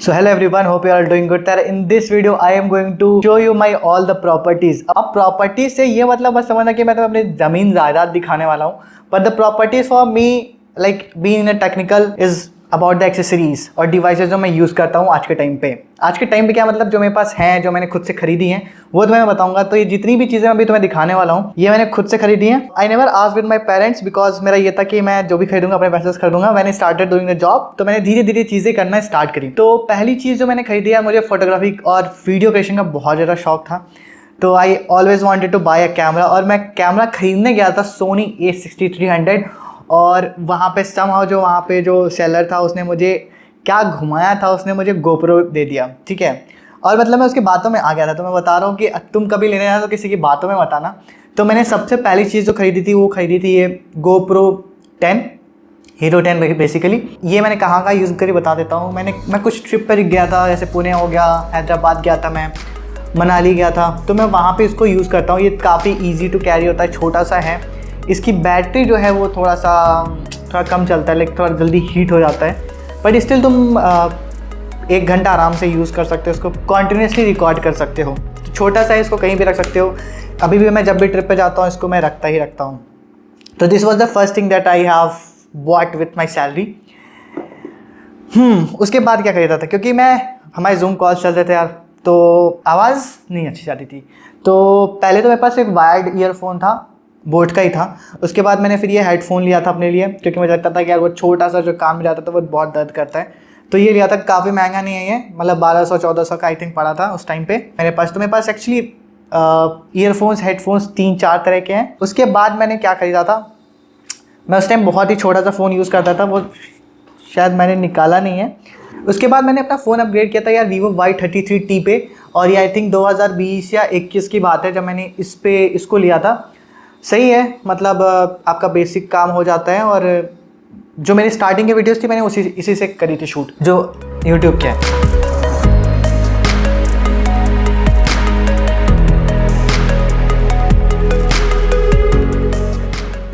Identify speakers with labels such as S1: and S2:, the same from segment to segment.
S1: So hello everyone, hope you are doing good. In this video I am going to show you my all the properties. अब properties से ये मतलब बस समझना कि मैं तो अपनी ज़मीन जायदाद दिखाने वाला हूँ. But the properties for me like being in a technical is about the accessories और डिवाइसेज जो मैं यूज़ करता हूँ आज के टाइम पे. आज के टाइम पे क्या मतलब जो मेरे पास हैं, जो मैंने खुद से खरीदी हैं, वो तुम्हें मैं बताऊंगा. तो ये जितनी भी चीज़ें अभी तुम्हें दिखाने वाला हूँ ये मैंने खुद से खरीदी हैं. I never asked with my parents because मेरा ये था कि मैं जो भी खरीदूंगा अपने पैसे से खरीदूंगा. मैंने स्टार्टेड डूइंग द जॉब, तो मैंने धीरे धीरे चीज़ें करना स्टार्ट करी. तो पहली चीज़ जो मैंने खरीदी है, मुझे फोटोग्राफी और वीडियो क्रिएशन का बहुत ज़्यादा शौक था. तो I always wanted to buy a camera और मैं कैमरा खरीदने गया था सोनी A6300. और वहाँ पे समहाउ जो वहाँ पे जो सेलर था उसने मुझे क्या घुमाया था, उसने मुझे गोप्रो दे दिया. ठीक है, और मतलब मैं उसकी बातों में आ गया था. तो मैं बता रहा हूँ कि तुम कभी लेने जाना तो किसी की बातों में मत आना. तो मैंने सबसे पहली चीज़ जो खरीदी थी वो खरीदी थी ये GoPro 10 Hero 10 बेसिकली. ये मैंने कहाँ का यूज़ करी बता देता हूँ. मैं कुछ ट्रिप पर गया था, जैसे पुणे हो गया, हैदराबाद गया था, मैं मनाली गया था, तो मैं वहाँ पे इसको यूज़ करता हूँ. ये काफ़ी ईजी टू कैरी होता है, छोटा सा है. इसकी बैटरी जो है वो थोड़ा कम चलता है, लाइक थोड़ा जल्दी हीट हो जाता है. बट स्टिल तुम 1 घंटा आराम से यूज़ कर सकते हो, इसको कॉन्टीन्यूसली रिकॉर्ड कर सकते हो. तो छोटा सा है, इसको कहीं भी रख सकते हो. अभी भी मैं जब भी ट्रिप पे जाता हूँ इसको मैं रखता हूँ. तो this was the first thing that I have bot with my salary. उसके बाद क्या खरीदा था, क्योंकि हमारे जूम कॉल्स चलते थे यार, तो आवाज़ नहीं अच्छी जाती थी. तो पहले तो मेरे पास एक वायर्ड ईयरफोन था, बोट का ही था. उसके बाद मैंने फिर ये हेडफोन लिया था अपने लिए, क्योंकि मुझे लगता था कि यार वो छोटा सा जो काम में जाता था वो बहुत दर्द करता है. तो ये लिया था, काफ़ी महंगा नहीं है ये, मतलब 1200-1400 का आई थिंक पड़ा था उस टाइम पे मेरे पास. तो मेरे पास एक्चुअली ईयरफोन्स हेडफोन्स 3-4 तरह के हैं. उसके बाद मैंने क्या खरीदा था, मैं उस टाइम बहुत ही छोटा सा फ़ोन यूज़ करता था, वो शायद मैंने निकाला नहीं है. उसके बाद मैंने अपना फ़ोन अपग्रेड किया था यार Vivo Y33T पे. और ये आई थिंक 2020 या 21 की बात है जब मैंने इसको लिया था. सही है, मतलब आपका बेसिक काम हो जाता है. और जो मेरी स्टार्टिंग की वीडियोस थी मैंने इसी से करी थी शूट, जो यूट्यूब के है.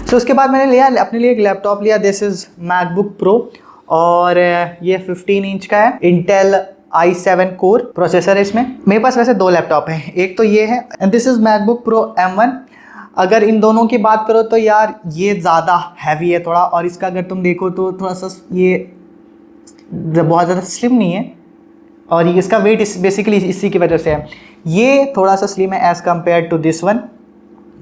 S1: तो उसके बाद मैंने लिया अपने लिए एक लैपटॉप लिया. दिस इज़ मैकबुक प्रो और ये 15 इंच का है. इंटेल i7 कोर प्रोसेसर है इसमें. मेरे पास वैसे 2 लैपटॉप हैं, एक तो ये है and this is MacBook pro M1. अगर इन दोनों की बात करो तो यार ये ज़्यादा हैवी है थोड़ा, और इसका अगर तुम देखो तो थोड़ा सा ये बहुत ज़्यादा स्लिम नहीं है. और ये इसका वेट बेसिकली इसी की वजह से है, ये थोड़ा सा स्लिम है as compare to this one.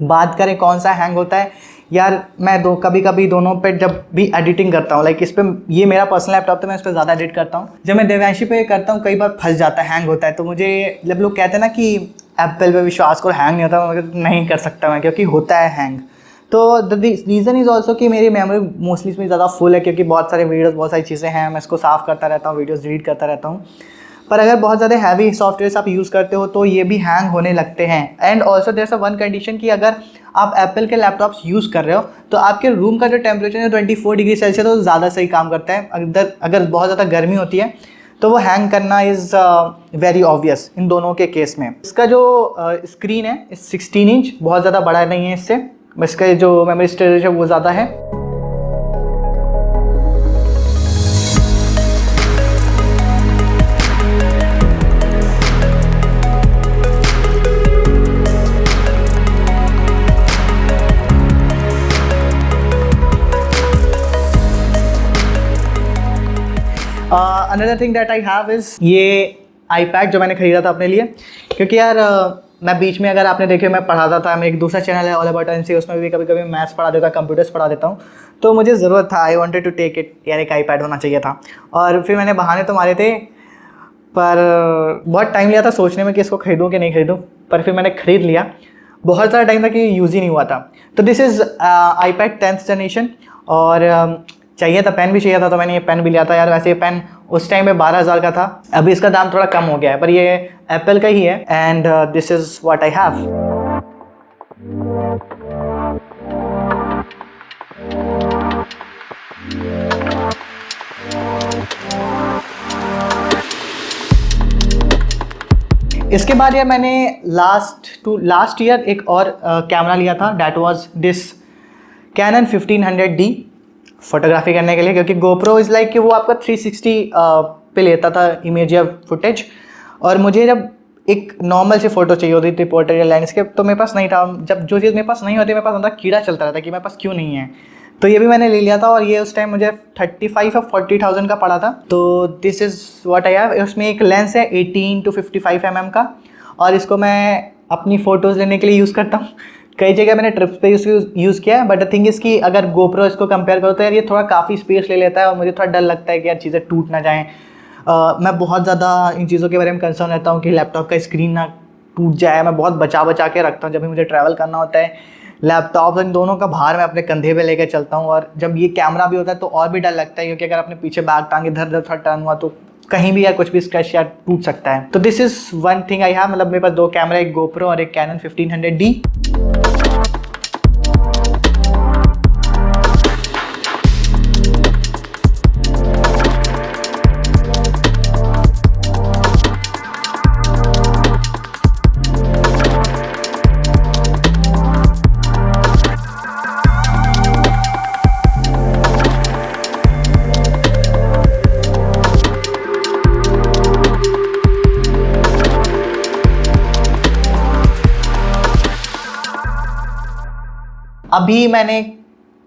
S1: बात करें कौन सा हैंग होता है यार, मैं कभी कभी दोनों पे जब भी एडिटिंग करता हूँ, लाइक इस पर, ये मेरा पर्सनल लैपटॉप तो मैं इस पर ज़्यादा एडिट करता हूँ. जब मैं देवांशी पे करता हूँ कई बार फंस जाता है, हैंग होता है. तो मुझे जब लोग कहते हैं ना कि एप्पल पे विश्वास करो हैंग नहीं होता, मगर नहीं कर सकता मैं, क्योंकि होता है हैंग. तो द रीज़न इज़ ऑल्सो कि मेरी मेमोरी मोस्टली इसमें ज़्यादा फुल है, क्योंकि बहुत सारे वीडियोस, बहुत सारी चीज़ें हैं, मैं इसको साफ़ करता रहता हूँ, वीडियोस डिलीट करता रहता हूँ. पर अगर बहुत ज़्यादा हैवी सॉफ्टवेयर आप यूज़ करते हो तो ये भी हैंग होने लगते हैं. And also there is one condition कि अगर आप एप्पल के लैपटॉप्स यूज़ कर रहे हो तो आपके रूम का जो टेम्परेचर है 24 डिग्री सेल्सियस, तो ज़्यादा सही काम करता है. अगर बहुत ज़्यादा गर्मी होती है तो वो हैंग करना इज़ वेरी ऑब्वियस इन दोनों के केस में. इसका जो स्क्रीन है 16 इंच, बहुत ज़्यादा बड़ा नहीं है इससे. इसका जो मेमोरी स्टोरेज है वो ज़्यादा है. Another thing that I have is ये iPad जो मैंने खरीदा था अपने लिए. क्योंकि यार मैं बीच में, अगर आपने देखे, मैं पढ़ाता था, मैं एक दूसरा चैनल है ऑल अबाउट NC, उसमें भी कभी कभी मैथ्स पढ़ा देता, कंप्यूटर्स पढ़ा देता हूँ. तो मुझे ज़रूरत था, I wanted to take it, यार एक iPad होना चाहिए था. और फिर मैंने बहाने तो मारे थे, पर बहुत टाइम लिया था सोचने में कि इसको खरीदूँ कि नहीं खरीदूँ. पर फिर मैंने ख़रीद लिया. बहुत सारा टाइम था कि यूज़ ही नहीं हुआ था. तो this is iPad 10th generation. और चाहिए था, पेन भी चाहिए था, तो मैंने ये पेन भी लिया था यार. वैसे ये पेन उस टाइम में 12,000 का था, अभी इसका दाम थोड़ा कम हो गया है, पर ये एप्पल का ही है. And this is what I have. इसके बाद यार मैंने लास्ट ईयर एक और कैमरा लिया था. That was this Canon 1500D photography करने के लिए. क्योंकि GoPro इज़ लाइक कि वो आपका 360 पे लेता था इमेज या फुटेज, और मुझे जब एक नॉर्मल सी फ़ोटो चाहिए होती थी, पोर्ट्रेट या लैंडस्केप, तो मेरे पास नहीं था। जब जो चीज़ मेरे पास नहीं होती, मेरे पास अंदर कीड़ा चलता रहता कि मेरे पास क्यों नहीं है। तो ये भी मैंने ले लिया था, और ये उस टाइम मुझे 35 और 40,000 का पड़ा था। तो this is what I have. उसमें एक लेंस है 18 to 55 mm का, और इसको मैं अपनी फ़ोटोज़ लेने के लिए यूज़ करता हूँ। कई जगह मैंने ट्रिप्स पे यूज़ किया है, बट द थिंग इज़ कि अगर गोप्रो इसको कंपेयर करो तो यार ये थोड़ा काफ़ी स्पेस ले लेता है, और मुझे थोड़ा डर लगता है कि यार चीज़ें टूट ना जाएँ। मैं बहुत ज़्यादा इन चीज़ों के बारे में कंसर्न रहता हूँ कि लैपटॉप का स्क्रीन ना टूट जाए। मैं बहुत बचा के रखता हूँ। जब भी मुझे ट्रैवल करना होता है, लैपटॉप इन दोनों का भार मैं अपने कंधे पे लेकर चलता हूँ, और जब ये कैमरा भी होता है तो और भी डर लगता है, क्योंकि अगर अपने पीछे बैग टांगे इधर उधर थोड़ा टर्न हुआ तो कहीं भी या कुछ भी स्क्रैच या टूट सकता है। तो this is one thing I have. मतलब मेरे पास 2 कैमरा, एक गोप्रो और एक कैनन 1500D। अभी मैंने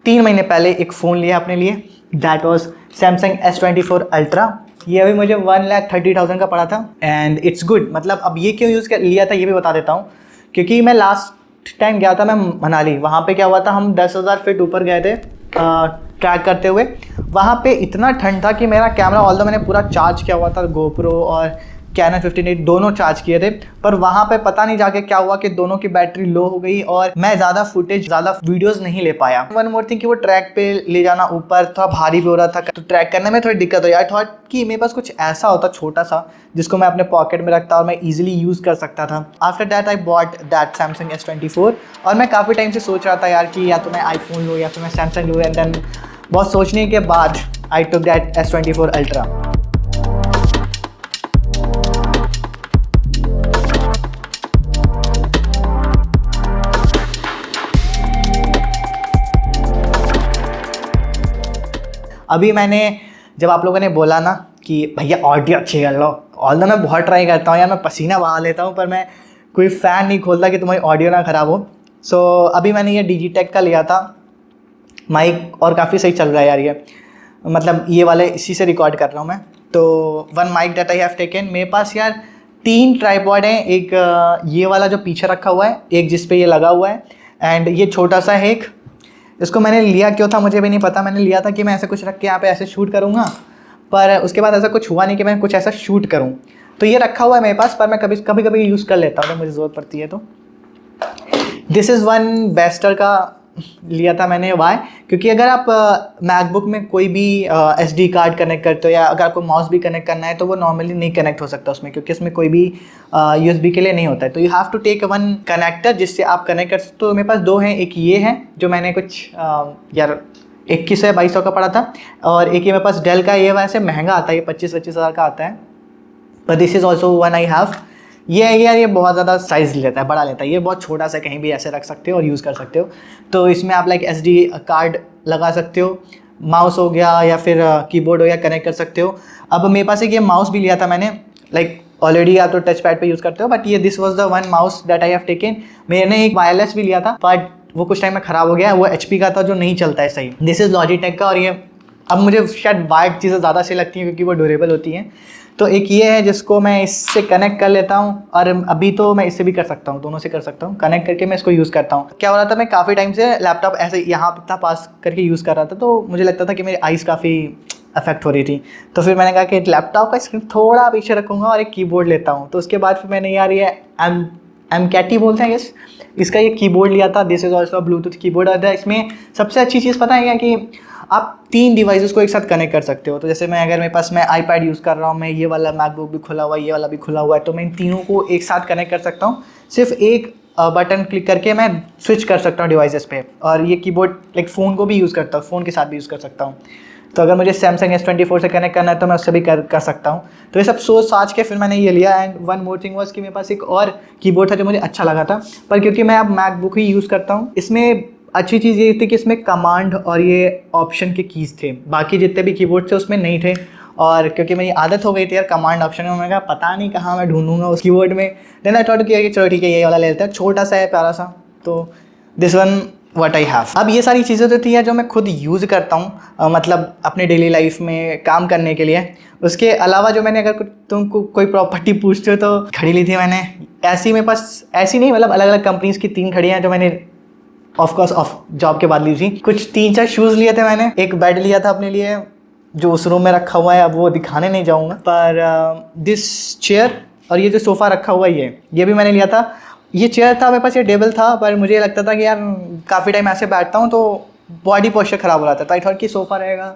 S1: 3 महीने पहले एक फ़ोन लिया अपने लिए, that was Samsung S24 ultra. ये अभी मुझे 1,30,000 का पड़ा था, एंड इट्स गुड। मतलब अब ये क्यों लिया था ये भी बता देता हूँ। क्योंकि मैं लास्ट टाइम गया था मैं मनाली, वहाँ पे क्या हुआ था, हम 10,000 फीट ऊपर गए थे ट्रैक करते हुए। वहाँ पे इतना ठंड था कि मेरा कैमरा, ऑल्दो मैंने पूरा चार्ज किया हुआ था, गोप्रो और कैनन 15 दोनों चार्ज किए थे, पर वहाँ पे पता नहीं जाके क्या हुआ कि दोनों की बैटरी लो हो गई और मैं ज़्यादा फुटेज, ज़्यादा वीडियोस नहीं ले पाया। वन मोर थिंग कि वो ट्रैक पे ले जाना ऊपर थोड़ा भारी भी हो रहा था, तो ट्रैक करने में थोड़ी दिक्कत हुई। आई थॉट कि मेरे पास कुछ ऐसा होता छोटा सा जिसको मैं अपने पॉकेट में रखता और मैं ईजिली यूज़ कर सकता था। After that I bought that Samsung S24, और मैं काफ़ी टाइम से सोच रहा था यार कि या तो मैं आईफोन लूँ या तो मैं सैमसंग लूँ, एंड देन बहुत सोचने के बाद आई टुक दैट S24 अल्ट्रा। अभी मैंने, जब आप लोगों ने बोला ना कि भैया ऑडियो अच्छी कर लो, ऑल्दो मैं बहुत ट्राई करता हूँ यार, मैं पसीना बहा लेता हूँ, पर मैं कोई फ़ैन नहीं खोलता कि तुम्हारी ऑडियो ना ख़राब हो। सो अभी मैंने ये डिजिटेक का लिया था माइक, और काफ़ी सही चल रहा है यार ये। मतलब ये वाले इसी से रिकॉर्ड कर रहा हूँ मैं। तो one mic that I have taken, मेरे पास यार 3 ट्राइपॉड हैं। एक ये वाला जो पीछे रखा हुआ है, एक जिस पे ये लगा हुआ है, एंड ये छोटा सा है एक। इसको मैंने लिया क्यों था मुझे भी नहीं पता। मैंने लिया था कि मैं ऐसे कुछ रख के यहाँ पे ऐसे शूट करूँगा, पर उसके बाद ऐसा कुछ हुआ नहीं कि मैं कुछ ऐसा शूट करूँ। तो ये रखा हुआ है मेरे पास, पर मैं कभी यूज़ कर लेता हूँ जब मुझे ज़रूरत पड़ती है। तो दिस इज़ वन बेस्टर का लिया था मैंने। वाई? क्योंकि अगर आप मैकबुक में कोई भी SD कार्ड कनेक्ट करते हो, या अगर आपको माउस भी कनेक्ट करना है, तो वो नॉर्मली नहीं कनेक्ट हो सकता उसमें, क्योंकि उसमें कोई भी USB के लिए नहीं होता है। तो you have to take one connector जिससे आप कनेक्ट कर सकते। तो मेरे पास 2 हैं, एक ये है जो मैंने कुछ यार 21 या 2200 का पड़ा था, और एक ये मेरे पास डेल का, ये वैसे महंगा आता है, ये 25-25 हज़ार का आता है, पर this is also one I have. ये बहुत ज़्यादा साइज़ लेता है, बड़ा लेता है। ये बहुत छोटा सा कहीं भी ऐसे रख सकते हो और यूज़ कर सकते हो। तो इसमें आप लाइक SD कार्ड लगा सकते हो, माउस हो गया या फिर कीबोर्ड हो गया, कनेक्ट कर सकते हो। अब मेरे पास एक ये माउस भी लिया था मैंने, लाइक ऑलरेडी आप तो टच पैड पर यूज़ करते हो, बट ये this was the one mouse that I have taken. मैंने एक वायरलेस भी लिया था, बट वो कुछ टाइम में ख़राब हो गया। वो HP का था जो नहीं चलता है सही। दिस इज़ लॉजिटेक का, और ये अब मुझे शायद वाइट चीज़ें ज़्यादा अच्छी लगती हैं क्योंकि वो ड्यूरेबल होती हैं। तो एक ये है जिसको मैं इससे कनेक्ट कर लेता हूँ, और अभी तो मैं इससे भी कर सकता हूँ, दोनों से कर सकता हूँ। कनेक्ट करके मैं इसको यूज़ करता हूँ। क्या हो रहा था, मैं काफ़ी टाइम से लैपटॉप ऐसे यहाँ इतना पास करके यूज़ कर रहा था, तो मुझे लगता था कि मेरी आइज़ काफ़ी अफेक्ट हो रही थी। तो फिर मैंने कहा कि लैपटॉप का स्क्रीन थोड़ा पीछे रखूँगा और एक कीबोर्ड लेता हूँ। तो उसके बाद फिर मैंने यार ये MCAT बोलते हैं यस, इसका ये कीबोर्ड लिया था। This is also Bluetooth keyboard. और इसमें सबसे अच्छी चीज़ पता है क्या, कि आप 3 डिवाइसेस को एक साथ कनेक्ट कर सकते हो। तो जैसे मैं अगर मेरे पास मैं iPad यूज़ कर रहा हूँ, मैं ये वाला मैकबुक भी खुला हुआ है, ये वाला भी खुला हुआ है, तो मैं इन तीनों को एक साथ कनेक्ट कर सकता हूँ। सिर्फ एक बटन क्लिक करके मैं स्विच कर सकता हूँ डिवाइसेस पे। और ये कीबोर्ड लाइक फ़ोन को भी यूज़ करता हूँ, फ़ोन के साथ भी यूज़ कर सकता हूँ। तो अगर मुझे सैमसंग S24 से कनेक्ट करना है तो मैं उससे भी कर सकता हूँ। तो ये सब सोच साच के फिर मैंने ये लिया। And one more thing was कि मेरे पास एक और कीबोर्ड था जो मुझे अच्छा लगा था, पर क्योंकि मैं अब मैकबुक ही यूज़ करता हूँ, इसमें अच्छी चीज़ ये थी कि इसमें कमांड और ये ऑप्शन के कीज़ थे, बाकी जितने भी कीबोर्ड थे उसमें नहीं थे। और क्योंकि मेरी आदत हो गई थी यार कमांड ऑप्शन में, मैंने कहा पता नहीं कहाँ मैं ढूंढूंगा उस कीबोर्ड में। देन आई थॉट कि चलो ठीक है ये वाला ले लेते हैं, छोटा सा है प्यारा सा। तो this one what I have. अब ये सारी चीज़ें तो थी यार जो मैं खुद यूज़ करता हूँ, मतलब अपने डेली लाइफ में काम करने के लिए। उसके अलावा जो मैंने, अगर तुमको कोई प्रॉपर्टी पूछते हो तो खड़ी ली थी मैंने ऐसी, मेरे पास ऐसी नहीं, मतलब अलग अलग कंपनीज़ की 3 खड़ी हैं जो मैंने ऑफकोर्स ऑफ जॉब के बाद ली थी। कुछ 3-4 शूज़ लिए थे मैंने, एक बेड लिया था अपने लिए जो उस रूम में रखा हुआ है, अब वो दिखाने नहीं जाऊँगा। पर दिस चेयर और ये जो सोफ़ा रखा हुआ है ये भी मैंने लिया था। ये चेयर था मेरे पास, ये टेबल था, पर मुझे लगता था कि यार काफ़ी टाइम ऐसे बैठता हूँ तो बॉडी पोस्चर ख़राब हो जाता था। आई थॉट कि सोफ़ा रहेगा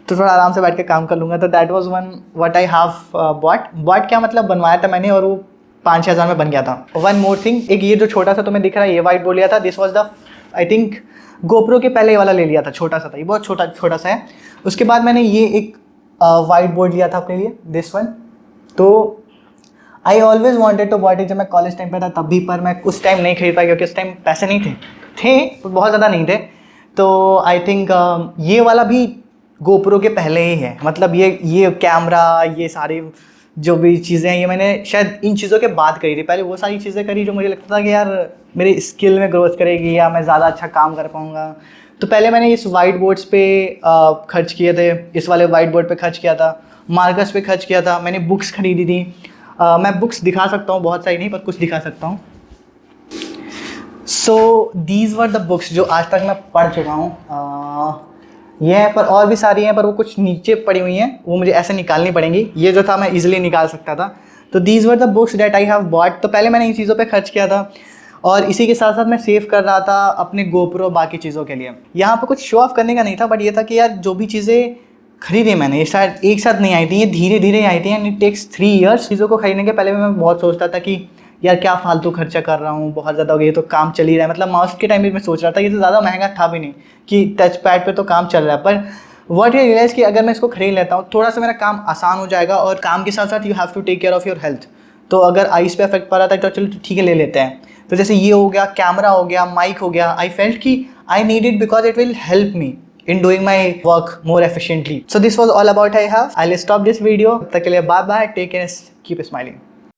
S1: तो थोड़ा आराम से बैठ के काम कर लूँगा। तो that was one what I have bot क्या मतलब बनवाया था मैंने, और वो 5-6 हज़ार में बन गया था। वन मोर थिंग, एक ये जो छोटा सा तुम्हें दिख रहा है ये वाइट बोर्ड लिया था। This was the I think GoPro के पहले वाला ले लिया था, छोटा सा था ये, बहुत छोटा सा है। उसके बाद मैंने ये एक वाइट बोर्ड लिया था अपने लिए, दिस वन। तो I always wanted to bought it, जब मैं कॉलेज टाइम पे था तब भी, पर मैं उस टाइम नहीं खरीद पाया क्योंकि उस टाइम पैसे नहीं थे बहुत ज़्यादा नहीं थे। तो आई थिंक ये वाला भी गोप्रो के पहले ही है, मतलब ये कैमरा, ये सारी जो भी चीज़ें हैं ये मैंने शायद इन चीज़ों के बाद करी थी। पहले वो सारी चीज़ें करी जो मुझे लगता था कि यार मेरी स्किल में ग्रोथ करेगी या मैं ज़्यादा अच्छा काम कर पाऊँगा। तो पहले मैंने इस वाइट बोर्ड्स पे खर्च किए थे, इस वाले वाइट बोर्ड पे खर्च किया था, मार्कर्स पे खर्च किया था, मैंने बुक्स खरीदी थी। मैं बुक्स दिखा सकता हूँ, बहुत सारी नहीं पर कुछ दिखा सकता हूँ। So these were the books जो आज तक मैं पढ़ चुका हूँ। ये है, पर और भी सारी हैं, पर वो कुछ नीचे पड़ी हुई हैं, वो मुझे ऐसे निकालनी पड़ेंगी। ये जो था मैं इजीली निकाल सकता था। तो these were the books that I have bought. तो पहले मैंने इन चीज़ों पे खर्च किया था और इसी के साथ साथ मैं सेव कर रहा था अपने गोप्रो बाकी चीज़ों के लिए। यहाँ पर कुछ शो ऑफ करने का नहीं था, बट ये था कि यार जो भी चीज़ें खरीदी मैंने ये शायद एक साथ नहीं आई थी, ये धीरे धीरे आई थी एंड इट टेक्स 3 years। चीज़ों को खरीदने के पहले मैं बहुत सोचता था कि यार क्या फालतू खर्चा कर रहा हूँ, बहुत ज़्यादा हो गया, ये तो काम चल ही रहा है। मतलब माउस के टाइम भी मैं सोच रहा था ये तो ज़्यादा महंगा था भी नहीं कि टच पैड पे तो काम चल रहा है। पर व्हाट आई रियलाइज़ कि अगर मैं इसको खरीद लेता हूँ थोड़ा सा मेरा काम आसान हो जाएगा, और काम के साथ साथ you have to take care of your health. तो अगर आइज़ पे इफेक्ट पड़ रहा था तो चलो ठीक है ले लेते हैं। तो जैसे ये हो गया, कैमरा हो गया, माइक हो गया, आई फेल्ट कि I need it because it will help me in doing my work more efficiently. So this was all about I have. I'll stop this video. तब तक के लिए bye bye. Take care. Keep smiling.